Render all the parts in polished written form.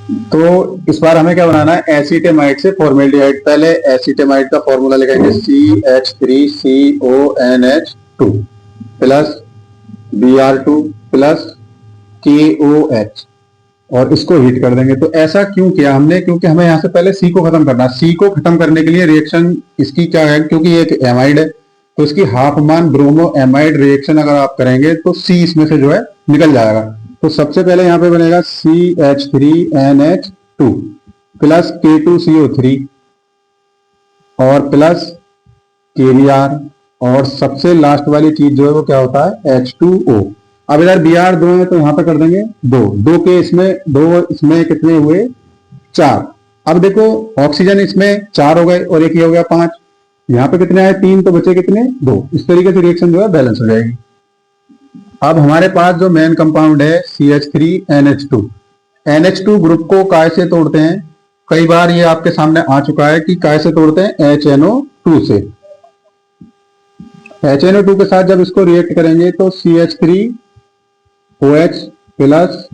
तो इस बार हमें क्या बनाना है, एसीटेमाइड से फॉर्मेल्डिहाइड। पहले एसीटेमाइड का फॉर्मूला लिखेंगे CH3CONH2 plus Br2 plus KOH, और इसको हीट कर देंगे। तो ऐसा क्यों किया हमने, क्योंकि हमें यहाँ से पहले सी को खत्म करना है। सी को खत्म करने के लिए रिएक्शन इसकी क्या है, क्योंकि ये एक एमाइड है तो इसकी हाफ मान ब्रोमो एमाइड रिएक्शन अगर आप करेंगे तो सी इसमें से जो है निकल जाएगा। तो सबसे पहले यहाँ पे बनेगा CH3NH2 प्लस K2CO3 और प्लस KBr, और सबसे लास्ट वाली चीज जो है वो क्या होता है, H2O। अब इधर Br दो है तो यहां पे कर देंगे दो, दो के इसमें दो, इसमें कितने हुए, चार। अब देखो ऑक्सीजन इसमें चार हो गए और एक ये हो गया पांच, यहाँ पे कितने आए, तीन, तो बचे कितने, दो। इस तरीके से रिएक्शन जो है बैलेंस हो जाएगी। अब हमारे पास जो मेन कंपाउंड है CH3NH2, NH2 ग्रुप को काय से तोड़ते हैं, कई बार ये आपके सामने आ चुका है कि काय से तोड़ते हैं, HNO2 से। HNO2 के साथ जब इसको रिएक्ट करेंगे तो CH3OH plus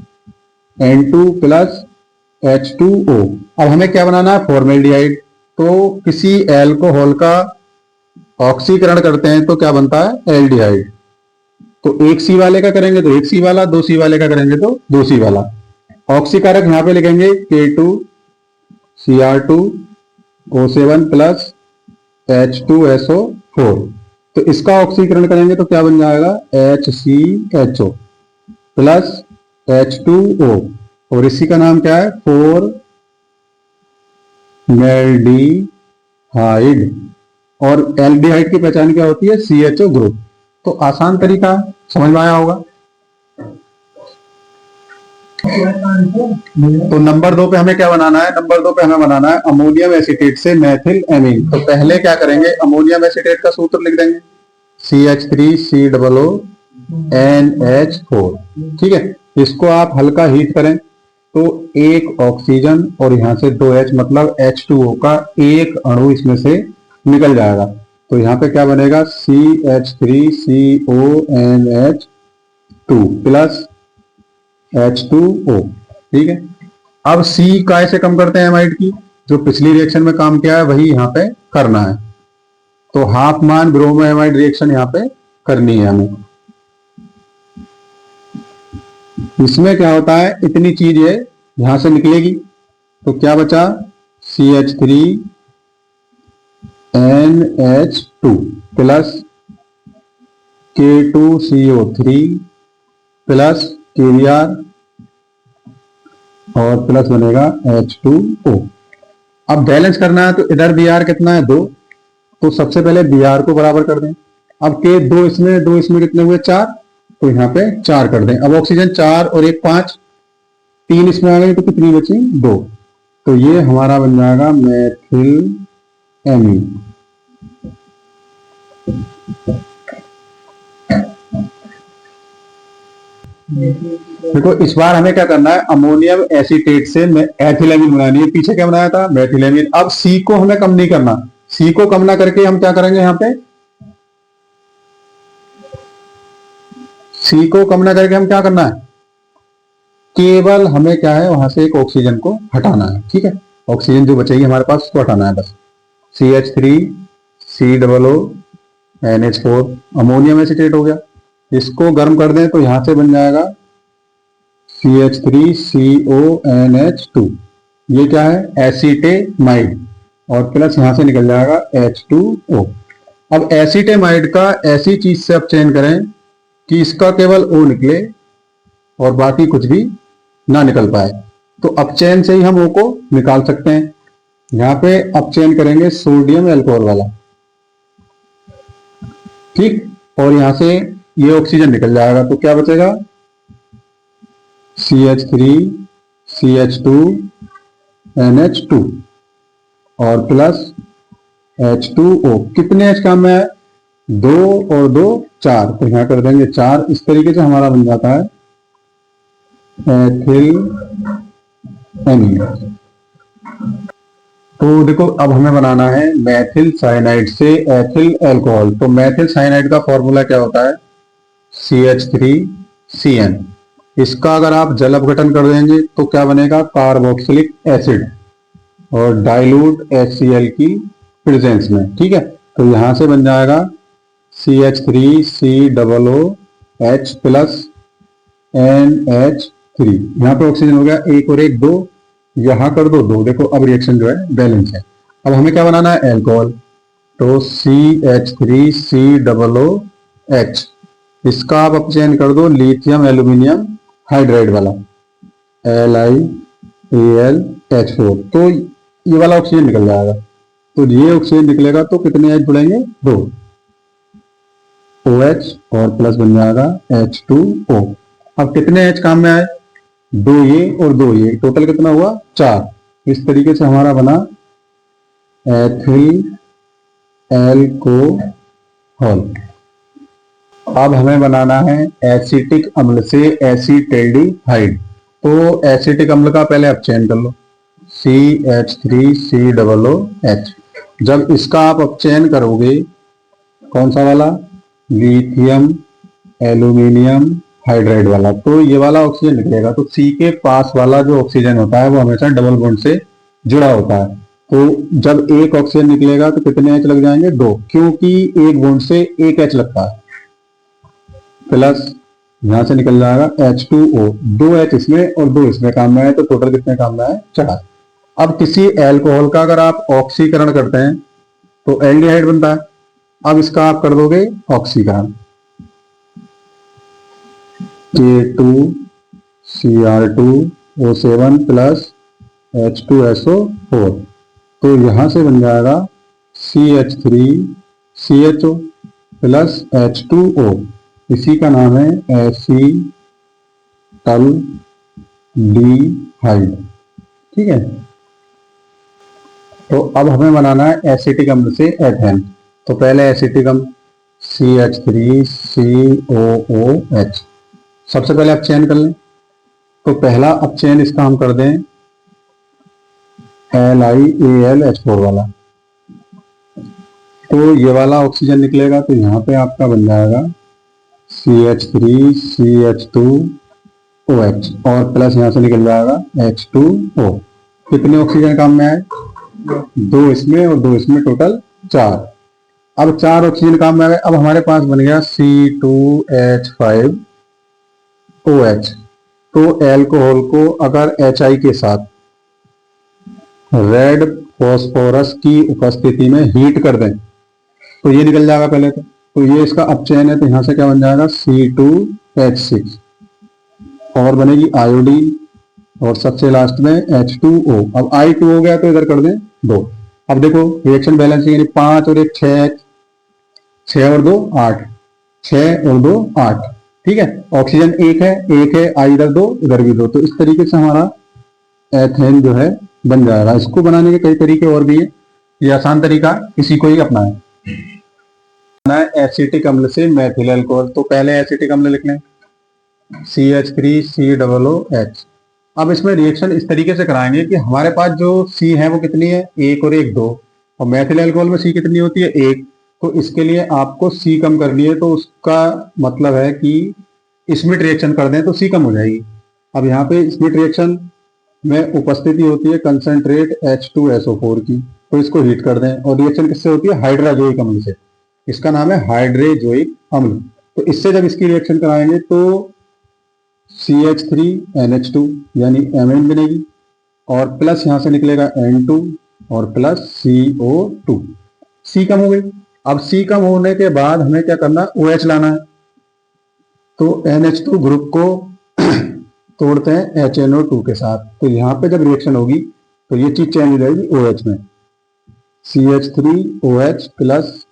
N2 plus H2O। अब हमें क्या बनाना है, फॉर्मेल्डिहाइड। तो किसी एल्कोहल का ऑक्सीकरण करते हैं तो क्या बनता है, एल्डिहाइड। तो एक सी वाले का करेंगे तो एक सी वाला, दो सी वाले का करेंगे तो दो सी वाला। ऑक्सीकारक यहां पे लिखेंगे K2Cr2O7 प्लस H2SO4। तो इसका ऑक्सीकरण करेंगे तो क्या बन जाएगा, HCHO प्लस H2O, और इसी का नाम क्या है, फॉर्मेल्डिहाइड। और एल्डिहाइड की पहचान क्या होती है, CHO ग्रुप। तो आसान तरीका समझ में आया होगा। तो नंबर दो पे हमें क्या बनाना है, नंबर दो पे हमें बनाना है अमोनियम एसीटेट से मेथिल एमीन। तो पहले क्या करेंगे, अमोनियम एसीटेट का सूत्र लिख देंगे, CH3COONH4। ठीक है, इसको आप हल्का हीट करें तो एक ऑक्सीजन और यहां से दो H, मतलब H2O का एक अणु इसमें से निकल जाएगा। तो यहाँ पे क्या बनेगा, CH3CONH2 प्लस H2O। ठीक है, अब C काय से कम करते हैं एमाइड की, जो पिछली रिएक्शन में काम किया है वही यहाँ पे करना है। तो हाफ मान ब्रोमो एमाइड रिएक्शन यहाँ पे करनी है हमें। इसमें क्या होता है, इतनी चीज है यहां से निकलेगी, तो क्या बचा, CH3NH2 plus K2CO3 plus KBr और प्लस बनेगा H2O। अब बैलेंस करना है तो इधर Br कितना है, दो, तो सबसे पहले Br को बराबर कर दें। अब के दो इसमें कितने हुए, चार, तो यहाँ पे चार कर दें। अब ऑक्सीजन चार और एक पांच, तीन इसमें आ गई तो कितनी बची, दो। तो ये हमारा बन जाएगा मेथिल एमीन। देखो इस बार हमें क्या करना है, अमोनियम एसीटेट से एथिलेमीन बनानी है। पीछे क्या बनाया था, मेथिलेमीन। अब सी को हमें कम नहीं करना, सी को कम ना करके हम क्या करेंगे, यहाँ पे सी को कम ना करके हम क्या करना है, केवल हमें क्या है, वहां से एक ऑक्सीजन को हटाना है। ठीक है, ऑक्सीजन जो बचेगी हमारे पास उसको हटाना है बस। CH3COONH4 अमोनियम एसीटेट हो गया। इसको गर्म कर दें तो यहां से बन जाएगा CH3CONH2। ये क्या है, एसीटेमाइड, और प्लस यहां से निकल जाएगा H2O। अब एसीटेमाइड का ऐसी चीज से आप चयन करें कि इसका केवल O निकले और बाकी कुछ भी ना निकल पाए। तो अपचयन से ही हम O को निकाल सकते हैं। यहां पे अपचयन करेंगे सोडियम एल्कोहल वाला, ठीक, और यहां से ये ऑक्सीजन निकल जाएगा तो क्या बचेगा, CH3CH2NH2 और प्लस H2O। कितने H काम में है, दो और दो चार, तो यहां कर देंगे चार। इस तरीके से हमारा बन जाता है एथिल एमीन। तो देखो अब हमें बनाना है मेथिल साइनाइड से एथिल अल्कोहल। तो मेथिल साइनाइड का फॉर्मूला क्या होता है, CH3CN इसका अगर आप जल अपघटन कर देंगे तो क्या बनेगा, कार्बोक्सिलिक एसिड और डाइल्यूट HCl की प्रेजेंस में। ठीक है, तो यहां से बन जाएगा CH3COOH प्लस NH3। यहाँ पे ऑक्सीजन हो गया एक और एक दो, यहां कर दो दो, देखो अब रिएक्शन जो है बैलेंस है। अब हमें क्या बनाना है, एल्कोहल, तो CH3COOH, इसका आप अपचयन कर दो लिथियम एल्यूमिनियम हाइड्राइड वाला LiAlH4, तो ये वाला ऑक्सीजन निकल जाएगा। तो ये ऑक्सीजन निकलेगा तो कितने H जुड़ेंगे, दो OH और प्लस बन जाएगा H2O। अब कितने H काम में आए, दो ये और दो ये, टोटल कितना हुआ, चार। इस तरीके से हमारा बना एथिल एल्कोहल। अब हमें बनाना है एसिटिक अम्ल से एसीटल्डिहाइड। तो एसिटिक अम्ल का पहले अपचयन कर लो, CH3COOH। जब इसका आप अपचयन करोगे, कौन सा वाला, लिथियम एल्यूमिनियम हाइड्राइड वाला, तो ये वाला ऑक्सीजन निकलेगा। तो C के पास वाला जो ऑक्सीजन होता है वो हमेशा डबल बॉन्ड से जुड़ा होता है। तो जब एक ऑक्सीजन निकलेगा तो कितने H लग जाएंगे, दो, क्योंकि एक बॉन्ड से एक H लगता है, प्लस यहां से निकल जाएगा H2O, दो H इसमें और दो इसमें काम में है, तो टोटल कितने काम में है, चार। अब किसी एल्कोहल का अगर आप ऑक्सीकरण करते हैं तो एल्डिहाइड बनता है। अब इसका आप कर दोगे ऑक्सीकरण, K2Cr2O7 प्लस H2SO4, तो यहां से बन जाएगा CH3CHO प्लस H2O, इसी का नाम है एसीटल्डिहाइड। ठीक है, तो अब हमें बनाना है एसिटिक अम्ल से एथेन। तो पहले एसिटिक अम्ल CH3COOH, सबसे पहले अपचयन कर लें। तो पहला अपचयन इसका हम कर दें LiAlH4 वाला, तो ये वाला ऑक्सीजन निकलेगा, तो यहाँ पे आपका बन जाएगा CH3CH2OH और प्लस यहाँ से निकल जाएगा H2O। कितने ऑक्सीजन काम में आए, दो इसमें और दो इसमें, टोटल चार। अब चार ऑक्सीजन काम में आ गए। अब हमारे पास बन गया C2H5OH। तो एल्कोहल को अगर HI के साथ रेड फॉस्फोरस की उपस्थिति में हीट कर दें तो ये निकल जाएगा पहले तो ये इसका अपचयन है, तो यहां से क्या बन जाएगा, C2H6 और बनेगी आयोडीन और सबसे लास्ट में H2O। अब I2 हो गया तो इधर कर दें दो। अब देखो रिएक्शन बैलेंस, यानी 5 और 1 6, 6 और 2 8, 6 और 2 8। ठीक है, ऑक्सीजन एक है I इधर दो इधर भी दो, तो इस तरीके से हमारा एथेन जो है बन जाएगा। इसको बनाने के कई तरीके और भी है, ये आसान तरीका इसी को ही अपनाएं। एसिटिक अम्ल से मेथिल अल्कोहल। तो पहले एसिटिक अम्ल लिख लें CH3COOH। अब इसमें रिएक्शन इस तरीके से कराएंगे कि हमारे पास जो C है वो कितनी है, एक और एक दो, और मेथिल अल्कोहल में C कितनी होती है, एक। तो इसके लिए आपको C कम करनी है, तो उसका मतलब है कि स्मिट रिएक्शन कर दें तो C कम हो जाएगी। अब यहाँ पे स्मिट रिएक्शन में उपस्थिति होती है कंसंट्रेट H2SO4 की, तो इसको हीट कर दें, और रिएक्शन किससे होती है, हाइड्राजोइक अम्ल से, इसका नाम है हाइड्रेजोइक अम्ल। तो इससे जब इसकी रिएक्शन कराएंगे तो CH3NH2 यानी एमाइन बनेगी, और प्लस यहां से निकलेगा N2 और प्लस CO2, C कम हो गई। अब C कम होने के बाद हमें क्या करना है, OH लाना है। तो NH2 ग्रुप को तोड़ते हैं HNO2 के साथ, तो यहाँ पे जब रिएक्शन होगी तो ये चीज चेंज हो जाएगी OH में, CH3OH plus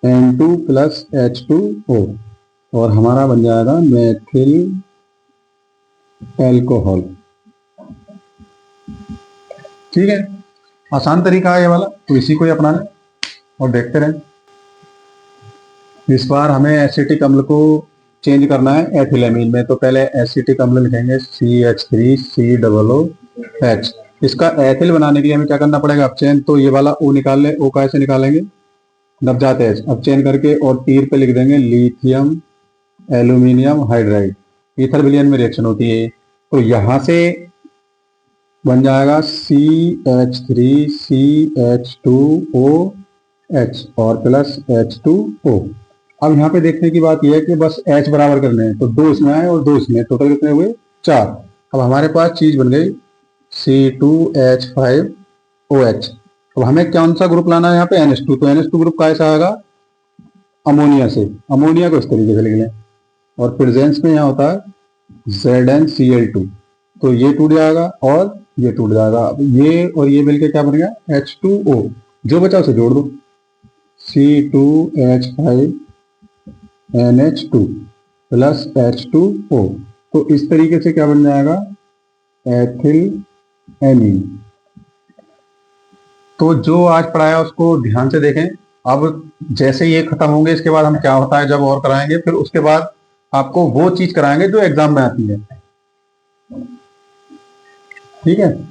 N2 plus H2O, और हमारा बन जाएगा मेथिल एल्कोहल। ठीक है, आसान तरीका है ये वाला, तो इसी को ही अपना लें और देखते रहें। इस बार हमें एसिटिक अम्ल को चेंज करना है एथिलेमीन में। तो पहले एसिटिक अम्ल लिखेंगे CH3COOH। इसका एथिल बनाने के लिए हमें क्या करना पड़ेगा, अपचयन। तो ये वाला O निकाल ले, O कैसे निकालेंगे, नवजात H अपचयन करके, और तीर पे लिख देंगे लिथियम एल्यूमिनियम हाइड्राइड। ईथर विलयन में रिएक्शन होती है। तो यहां से बन जाएगा CH3CH2OH और प्लस H2O। अब यहाँ पे देखने की बात यह है कि बस H बराबर करने हैं, तो 2 इसमें आए और 2 इसमें, टोटल कितने हुए 4। अब हमारे पास चीज बन गई C2H5OH। अब हमें कौन सा ग्रुप लाना है यहाँ पे NH2, तो NH2 ग्रुप कैसा आएगा अमोनिया से, अमोनिया को इस तरीके से लिख लें और प्रेजेंस में यहाँ होता है ZnCl2, तो ये टूट जाएगा और ये टूट जाएगा। अब ये और ये मिलके क्या बन गया H2O, जो बचा उसे जोड़ दो C2H5NH2 प्लस H2O, तो इस तरीके से क्या बन जाएगा एथिल एमीन। तो जो आज पढ़ाया उसको ध्यान से देखें। अब जैसे ये खत्म होंगे इसके बाद हम क्या होता है जब और कराएंगे, फिर उसके बाद आपको वो चीज कराएंगे जो एग्जाम में आती है। ठीक है।